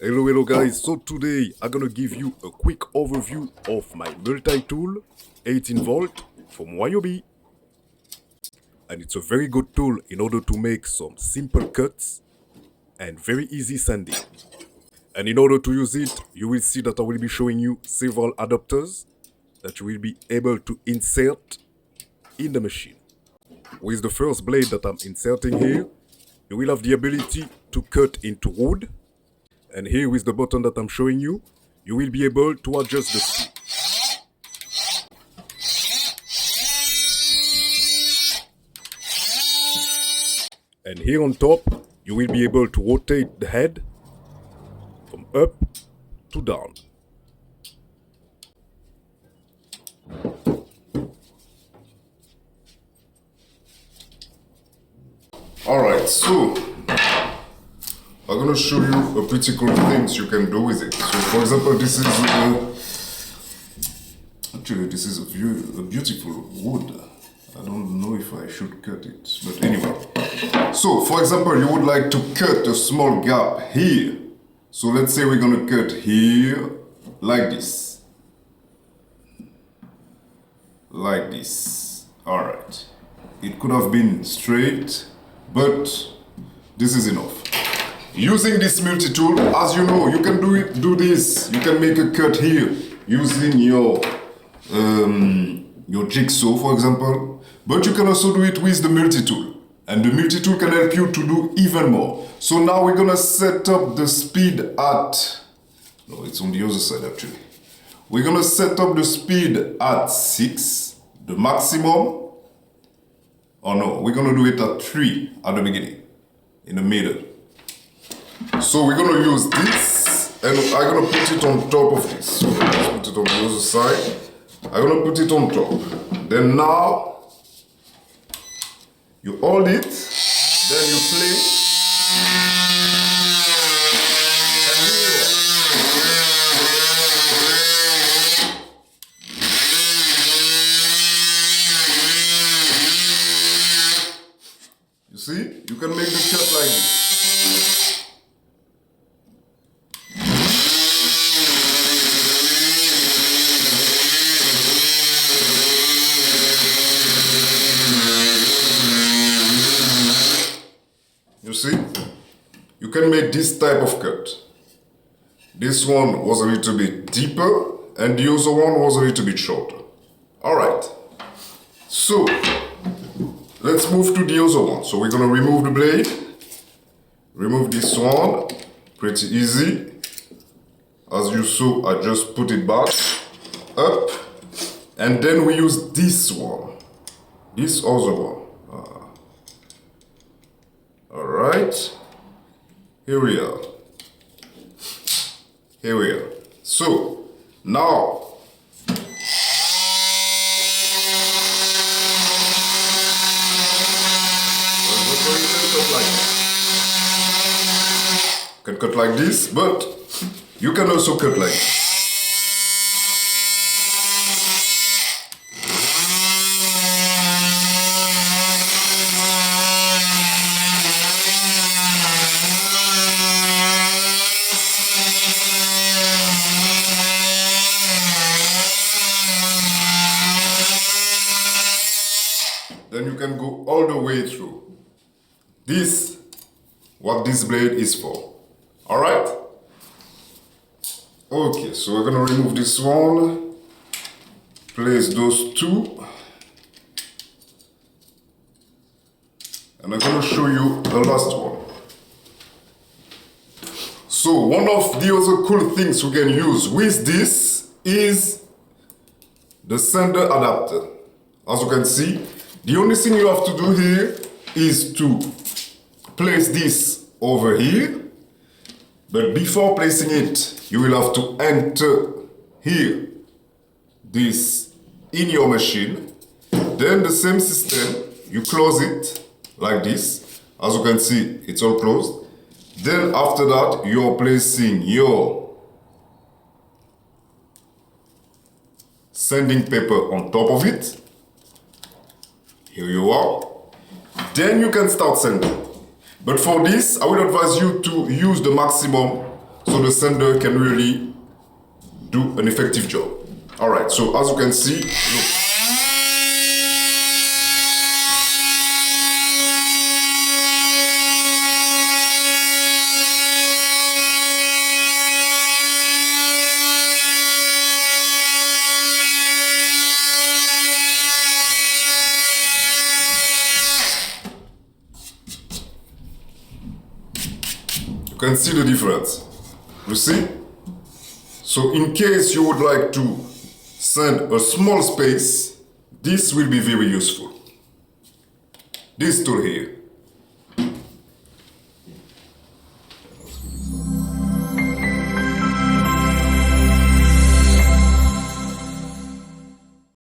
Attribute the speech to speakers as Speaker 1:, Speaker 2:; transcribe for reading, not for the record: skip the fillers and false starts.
Speaker 1: Hello guys, so today I'm gonna give you a quick overview of my multi-tool 18 volt from RYOBI. And it's a very good tool in order to make some simple cuts and very easy sanding. And in order to use it, you will see that I will be showing you several adapters that you will be able to insert in the machine. With the first blade that I'm inserting here, you will have the ability to cut into wood. And here with the button that I'm showing you, you will be able to adjust the speed. And here on top, you will be able to rotate the head from up to down. Alright, so I'm gonna show you a pretty cool things you can do with it. So for example, this is this is a beautiful wood. I don't know if I should cut it, but anyway. So for example, you would like to cut a small gap here. So let's say we're gonna cut here like this. Like this. Alright. It could have been straight, but this is enough. Using this multi-tool, as you know, you can do this. You can make a cut here using your jigsaw, for example. But you can also do it with the multi-tool. And the multi-tool can help you to do even more. So now we're gonna set up the speed at... No, it's on the other side actually. We're gonna set up the speed at 6, the maximum. Oh no, we're gonna do it at 3 at the beginning, in the middle. So we're gonna use this, and I'm gonna put it on top of this. So let's put it on the other side. I'm gonna put it on top. Then now, you hold it, then you play. And here. You see? You can make the cut like this. You see, you can make this type of cut. This one was a little bit deeper and the other one was a little bit shorter. Alright, so let's move to the other one. So we're gonna remove the blade, remove this one, pretty easy. As you saw, I just put it back, up, and then we use this one, this other one. Alright, here we are. Here we are. So, now, you can cut like this, but you can also cut like this. Then you can go all the way through. This, what this blade is for. Alright? Okay, so we're gonna remove this one. Place those two. And I'm gonna show you the last one. So one of the other cool things we can use with this is the sander adapter. As you can see, the only thing you have to do here is to place this over here. But before placing it, you will have to enter here this in your machine. Then the same system, you close it like this. As you can see, it's all closed. Then after that, you're placing your sanding paper on top of it. Here you are. Then you can start sanding. But for this, I would advise you to use the maximum so the sander can really do an effective job. Alright, so as you can see, look. You can see the difference. You see? So in case you would like to sand a small space, this will be very useful. This tool here.